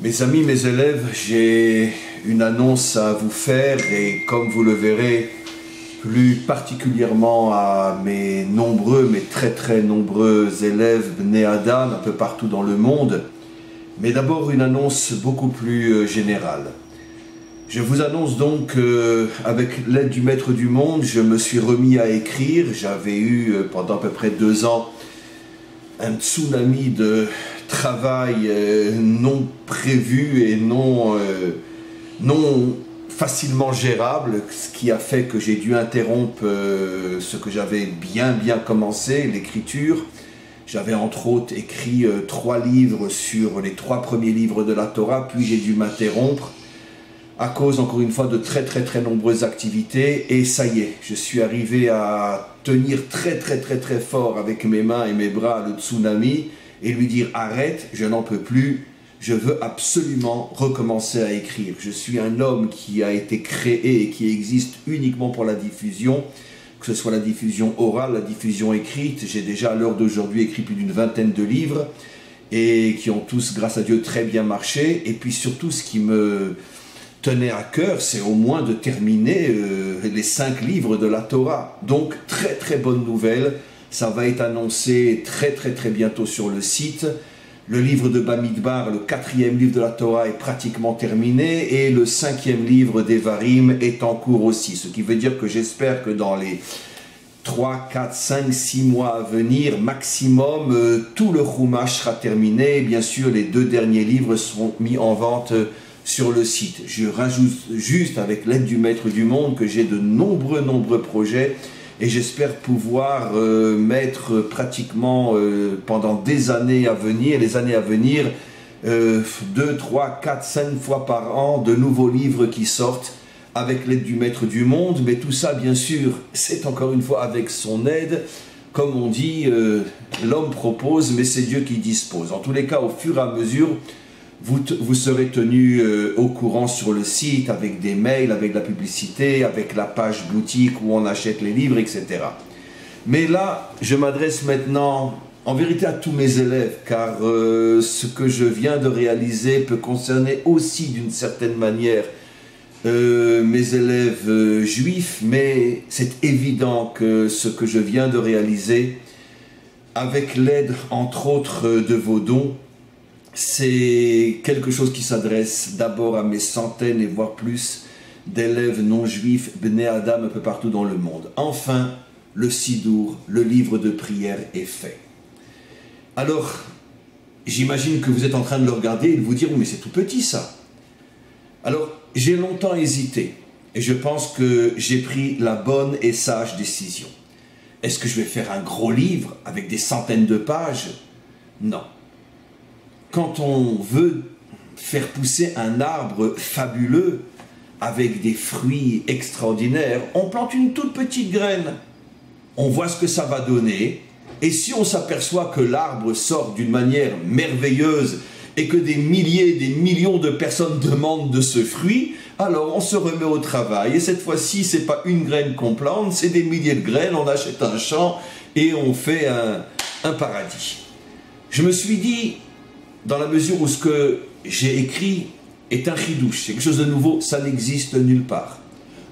Mes amis, mes élèves, j'ai une annonce à vous faire et comme vous le verrez, plus particulièrement à mes nombreux, mais très nombreux élèves Bnei Adam un peu partout dans le monde, mais d'abord une annonce beaucoup plus générale. Je vous annonce donc avec l'aide du Maître du Monde, je me suis remis à écrire. J'avais eu pendant à peu près 2 ans un tsunami de travail non prévu et non facilement gérable, ce qui a fait que j'ai dû interrompre ce que j'avais bien commencé, l'écriture. J'avais entre autres écrit 3 livres sur les 3 premiers livres de la Torah, puis j'ai dû m'interrompre à cause, encore une fois, de très nombreuses activités. Et ça y est, je suis arrivé à tenir très fort avec mes mains et mes bras le tsunami et lui dire « Arrête, je n'en peux plus, je veux absolument recommencer à écrire. Je suis un homme qui a été créé et qui existe uniquement pour la diffusion, que ce soit la diffusion orale, la diffusion écrite. J'ai déjà à l'heure d'aujourd'hui écrit plus d'une 20aine de livres et qui ont tous, grâce à Dieu, très bien marché. Et puis surtout, ce qui me tenait à cœur, c'est au moins de terminer les 5 livres de la Torah. Donc, très bonne nouvelle. Ça va être annoncé très bientôt sur le site. Le livre de Bamidbar, le 4e livre de la Torah, est pratiquement terminé et le 5e livre d'Evarim est en cours aussi. Ce qui veut dire que j'espère que dans les 3, 4, 5, 6 mois à venir, maximum, tout le Chumash sera terminé. Bien sûr, les 2 derniers livres seront mis en vente sur le site. Je rajoute juste avec l'aide du Maître du Monde que j'ai de nombreux projets et j'espère pouvoir mettre pratiquement pendant des années à venir, 2, 3, 4, 5 fois par an de nouveaux livres qui sortent avec l'aide du Maître du Monde. Mais tout ça, bien sûr, c'est encore une fois avec son aide. Comme on dit, l'homme propose, mais c'est Dieu qui dispose. En tous les cas, au fur et à mesure, vous serez tenu au courant sur le site, avec des mails, avec la publicité, avec la page boutique où on achète les livres, etc. Mais là, je m'adresse maintenant, en vérité, à tous mes élèves, car ce que je viens de réaliser peut concerner aussi, d'une certaine manière, mes élèves juifs, mais c'est évident que ce que je viens de réaliser, avec l'aide, entre autres, de vos dons, c'est quelque chose qui s'adresse d'abord à mes centaines et voire plus d'élèves non juifs, Bnei Adam, un peu partout dans le monde. Enfin, le Sidour, le livre de prière est fait. Alors, j'imagine que vous êtes en train de le regarder et de vous dire « mais c'est tout petit ça ». Alors, j'ai longtemps hésité et je pense que j'ai pris la bonne et sage décision. Est-ce que je vais faire un gros livre avec des centaines de pages? Non. Quand on veut faire pousser un arbre fabuleux avec des fruits extraordinaires, on plante une toute petite graine. On voit ce que ça va donner. Et si on s'aperçoit que l'arbre sort d'une manière merveilleuse et que des milliers, des millions de personnes demandent de ce fruit, alors on se remet au travail. Et cette fois-ci, ce n'est pas une graine qu'on plante, c'est des milliers de graines. On achète un champ et on fait un paradis. Je me suis dit, dans la mesure où ce que j'ai écrit est un chidouche, c'est quelque chose de nouveau, ça n'existe nulle part.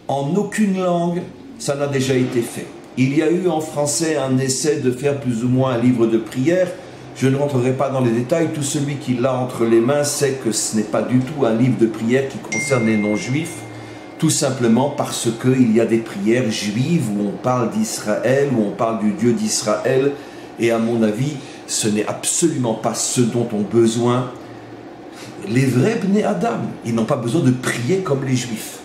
En aucune langue, ça n'a déjà été fait. Il y a eu en français un essai de faire plus ou moins un livre de prière. Je ne rentrerai pas dans les détails. Tout celui qui l'a entre les mains sait que ce n'est pas du tout un livre de prière qui concerne les non-juifs, tout simplement parce qu'il y a des prières juives où on parle d'Israël, où on parle du Dieu d'Israël, et à mon avis, ce n'est absolument pas ce dont ont besoin les vrais Bnei Adam. Ils n'ont pas besoin de prier comme les Juifs.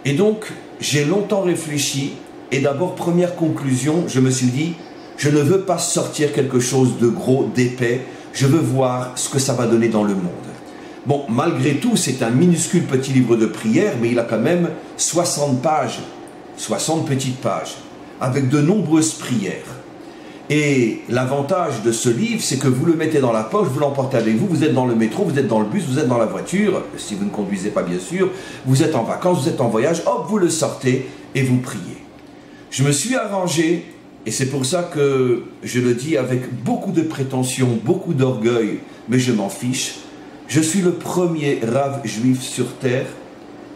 Et donc, j'ai longtemps réfléchi, et d'abord, première conclusion, je me suis dit, je ne veux pas sortir quelque chose de gros, d'épais, je veux voir ce que ça va donner dans le monde. Bon, malgré tout, c'est un minuscule petit livre de prière, mais il a quand même 60 pages, 60 petites pages, avec de nombreuses prières. Et l'avantage de ce livre, c'est que vous le mettez dans la poche, vous l'emportez avec vous, vous êtes dans le métro, vous êtes dans le bus, vous êtes dans la voiture, si vous ne conduisez pas bien sûr, vous êtes en vacances, vous êtes en voyage, hop, vous le sortez et vous priez. Je me suis arrangé, et c'est pour ça que je le dis avec beaucoup de prétention, beaucoup d'orgueil, mais je m'en fiche, Je suis le premier Rav juif sur terre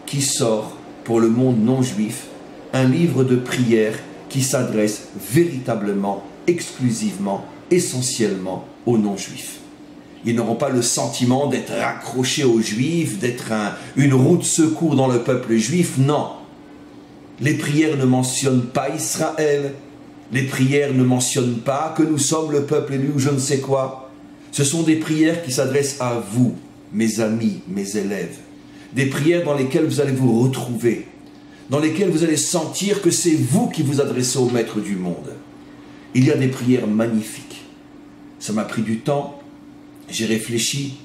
qui sort pour le monde non juif un livre de prière qui s'adresse véritablement, exclusivement, essentiellement aux non-juifs. Ils n'auront pas le sentiment d'être raccrochés aux juifs, d'être une roue de secours dans le peuple juif, non. Les prières ne mentionnent pas Israël, les prières ne mentionnent pas que nous sommes le peuple élu ou je ne sais quoi. Ce sont des prières qui s'adressent à vous, mes amis, mes élèves. Des prières dans lesquelles vous allez vous retrouver, dans lesquelles vous allez sentir que c'est vous qui vous adressez au maître du monde. Il y a des prières magnifiques. Ça m'a pris du temps, j'ai réfléchi,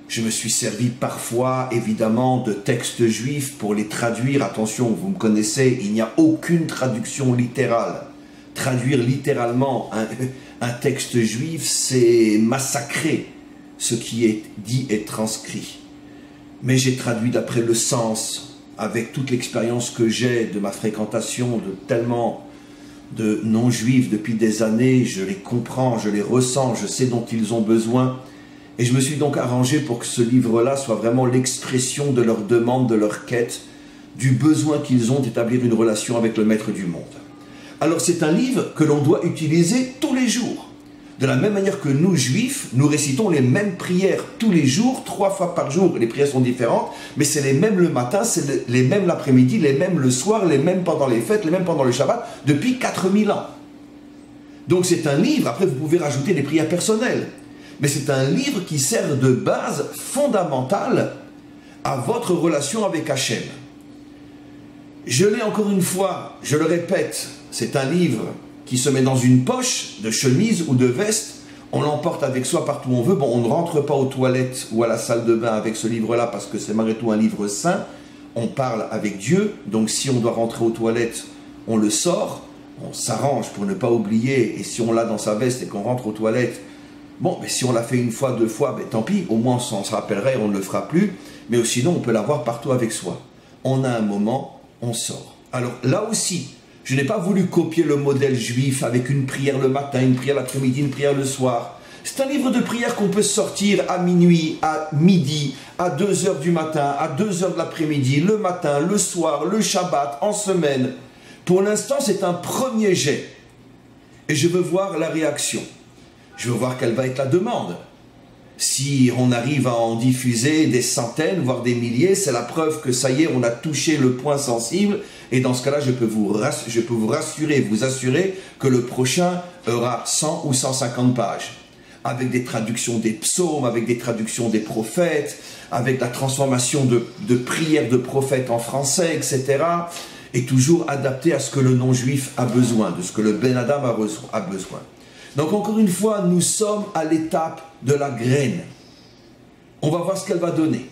je me suis servi parfois, évidemment, de textes juifs pour les traduire. Attention, vous me connaissez, il n'y a aucune traduction littérale. Traduire littéralement un texte juif, c'est massacrer ce qui est dit et transcrit. Mais j'ai traduit d'après le sens, avec toute l'expérience que j'ai de ma fréquentation de tellement de non-juifs depuis des années, je les comprends, je les ressens, je sais dont ils ont besoin. Et je me suis donc arrangé pour que ce livre-là soit vraiment l'expression de leur demande, de leur quête, du besoin qu'ils ont d'établir une relation avec le maître du monde. Alors c'est un livre que l'on doit utiliser tous les jours. De la même manière que nous, juifs, nous récitons les mêmes prières tous les jours, 3 fois par jour. Les prières sont différentes, mais c'est les mêmes le matin, c'est les mêmes l'après-midi, les mêmes le soir, les mêmes pendant les fêtes, les mêmes pendant le Shabbat, depuis 4000 ans. Donc c'est un livre, après vous pouvez rajouter des prières personnelles, mais c'est un livre qui sert de base fondamentale à votre relation avec Hachem. Je l'ai encore une fois, je le répète, c'est un livre qui se met dans une poche de chemise ou de veste, on l'emporte avec soi partout où on veut. Bon, on ne rentre pas aux toilettes ou à la salle de bain avec ce livre-là parce que c'est malgré tout un livre saint. On parle avec Dieu, donc si on doit rentrer aux toilettes, on le sort, on s'arrange pour ne pas oublier, et si on l'a dans sa veste et qu'on rentre aux toilettes, bon, mais si on l'a fait une fois, 2 fois, ben, tant pis, au moins on se rappellerait, on ne le fera plus, mais sinon on peut l'avoir partout avec soi. On a un moment, on sort. Alors là aussi, je n'ai pas voulu copier le modèle juif avec une prière le matin, une prière l'après-midi, une prière le soir. C'est un livre de prière qu'on peut sortir à minuit, à midi, à 2 heures du matin, à 2 heures de l'après-midi, le matin, le soir, le Shabbat, en semaine. Pour l'instant, c'est un premier jet. Et je veux voir la réaction. Je veux voir quelle va être la demande. Si on arrive à en diffuser des centaines, voire des milliers, c'est la preuve que ça y est, on a touché le point sensible. Et dans ce cas-là, je peux vous rassurer, vous assurer que le prochain aura 100 ou 150 pages. Avec des traductions des psaumes, avec des traductions des prophètes, avec la transformation de prières de prophètes en français, etc. Et toujours adapté à ce que le non-juif a besoin, de ce que le Ben Adam a besoin. Donc encore une fois, nous sommes à l'étape de la graine. On va voir ce qu'elle va donner.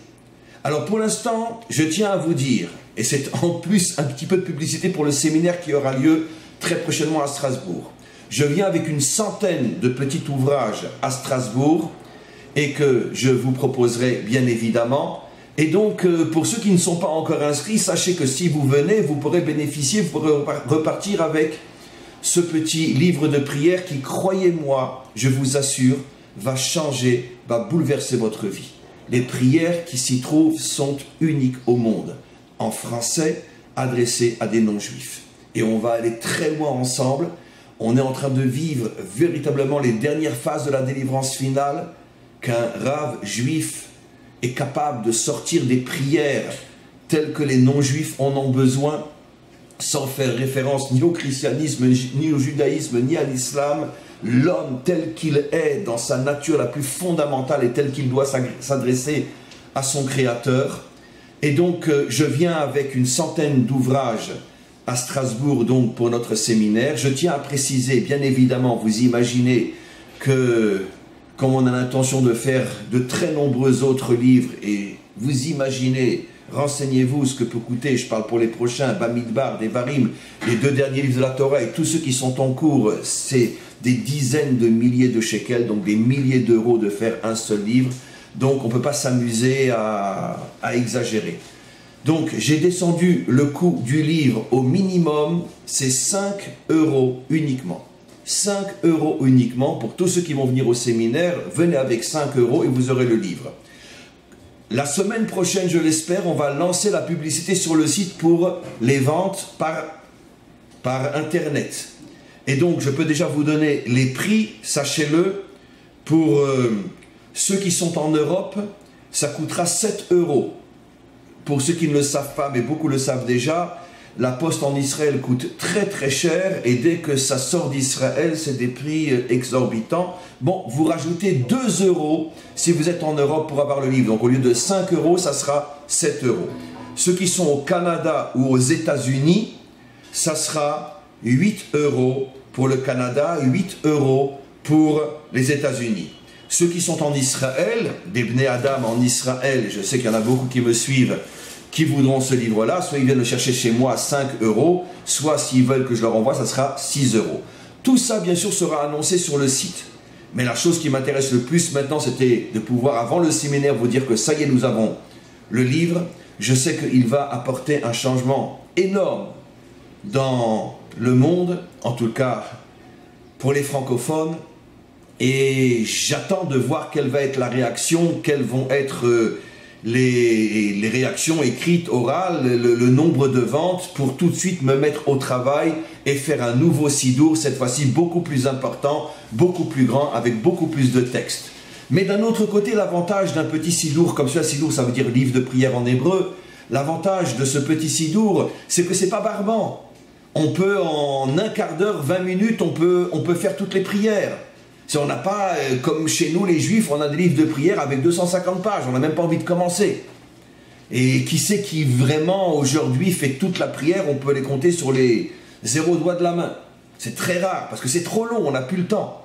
Alors pour l'instant, je tiens à vous dire, et c'est en plus un petit peu de publicité pour le séminaire qui aura lieu très prochainement à Strasbourg. Je viens avec une centaine de petits ouvrages à Strasbourg et que je vous proposerai bien évidemment. Et donc pour ceux qui ne sont pas encore inscrits, sachez que si vous venez, vous pourrez bénéficier, vous pourrez repartir avec ce petit livre de prière qui, croyez-moi, je vous assure, va changer, va bouleverser votre vie. Les prières qui s'y trouvent sont uniques au monde, en français, adressées à des non-juifs. Et on va aller très loin ensemble. On est en train de vivre véritablement les dernières phases de la délivrance finale, qu'un rave juif est capable de sortir des prières telles que les non-juifs en ont besoin, sans faire référence ni au christianisme, ni au judaïsme, ni à l'islam. L'homme tel qu'il est, dans sa nature la plus fondamentale et tel qu'il doit s'adresser à son Créateur. Et donc, je viens avec une centaine d'ouvrages à Strasbourg, donc, pour notre séminaire. Je tiens à préciser, bien évidemment, vous imaginez que, comme on a l'intention de faire de très nombreux autres livres, et vous imaginez, renseignez-vous ce que peut coûter, je parle pour les prochains, Bamidbar, Devarim, les 2 derniers livres de la Torah et tous ceux qui sont en cours, c'est des dizaines de milliers de shekels, donc des milliers d'euros de faire un seul livre. Donc on ne peut pas s'amuser à exagérer. Donc j'ai descendu le coût du livre au minimum, c'est 5 € uniquement. 5 € uniquement pour tous ceux qui vont venir au séminaire, venez avec 5 € et vous aurez le livre. La semaine prochaine, je l'espère, on va lancer la publicité sur le site pour les ventes par Internet. Et donc, je peux déjà vous donner les prix, sachez-le, pour ceux qui sont en Europe, ça coûtera 7 €. Pour ceux qui ne le savent pas, mais beaucoup le savent déjà, la poste en Israël coûte très très cher et dès que ça sort d'Israël, c'est des prix exorbitants. Bon, vous rajoutez 2 € si vous êtes en Europe pour avoir le livre. Donc au lieu de 5 €, ça sera 7 €. Ceux qui sont au Canada ou aux États-Unis, ça sera 8 € pour le Canada, 8 € pour les États-Unis. Ceux qui sont en Israël, des Bnei Adam en Israël, je sais qu'il y en a beaucoup qui me suivent, qui voudront ce livre-là, soit ils viennent le chercher chez moi à 5 €, soit s'ils veulent que je leur envoie, ça sera 6 €. Tout ça, bien sûr, sera annoncé sur le site. Mais la chose qui m'intéresse le plus maintenant, c'était de pouvoir, avant le séminaire, vous dire que ça y est, nous avons le livre. Je sais qu'il va apporter un changement énorme dans le monde, en tout cas pour les francophones. Et j'attends de voir quelle va être la réaction, quelles vont être les réactions écrites, orales, le nombre de ventes, pour tout de suite me mettre au travail et faire un nouveau sidour, cette fois-ci beaucoup plus important, beaucoup plus grand, avec beaucoup plus de textes. Mais d'un autre côté, l'avantage d'un petit sidour comme ça, sidour ça veut dire livre de prière en hébreu, l'avantage de ce petit sidour, c'est que c'est pas barbant. On peut en un quart d'heure, 20 minutes, on peut faire toutes les prières. Si on n'a pas, comme chez nous les juifs, on a des livres de prière avec 250 pages, on n'a même pas envie de commencer. Et qui sait qui vraiment aujourd'hui fait toute la prière, on peut les compter sur les 0 doigts de la main. C'est très rare, parce que c'est trop long, on n'a plus le temps.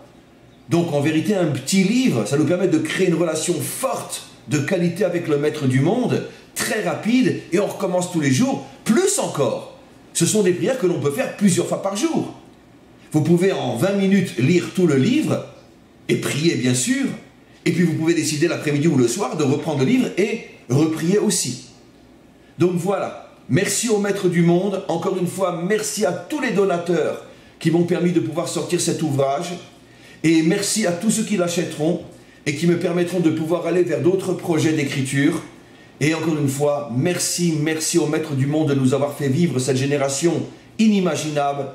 Donc en vérité, un petit livre, ça nous permet de créer une relation forte, de qualité avec le maître du monde, très rapide, et on recommence tous les jours, plus encore. Ce sont des prières que l'on peut faire plusieurs fois par jour. Vous pouvez en 20 minutes lire tout le livre, et prier bien sûr, et puis vous pouvez décider l'après-midi ou le soir de reprendre le livre et reprier aussi. Donc voilà, merci au maître du monde, encore une fois merci à tous les donateurs qui m'ont permis de pouvoir sortir cet ouvrage, et merci à tous ceux qui l'achèteront et qui me permettront de pouvoir aller vers d'autres projets d'écriture. Et encore une fois, merci au maître du monde de nous avoir fait vivre cette génération inimaginable,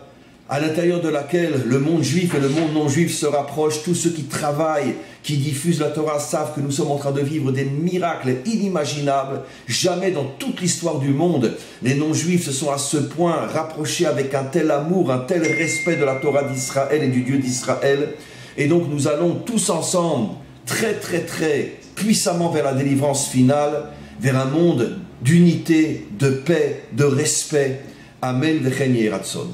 à l'intérieur de laquelle le monde juif et le monde non juif se rapprochent. Tous ceux qui travaillent, qui diffusent la Torah savent que nous sommes en train de vivre des miracles inimaginables. Jamais dans toute l'histoire du monde, les non-juifs se sont à ce point rapprochés avec un tel amour, un tel respect de la Torah d'Israël et du Dieu d'Israël. Et donc nous allons tous ensemble, très puissamment vers la délivrance finale, vers un monde d'unité, de paix, de respect. Amen v'chen yeh ratzon.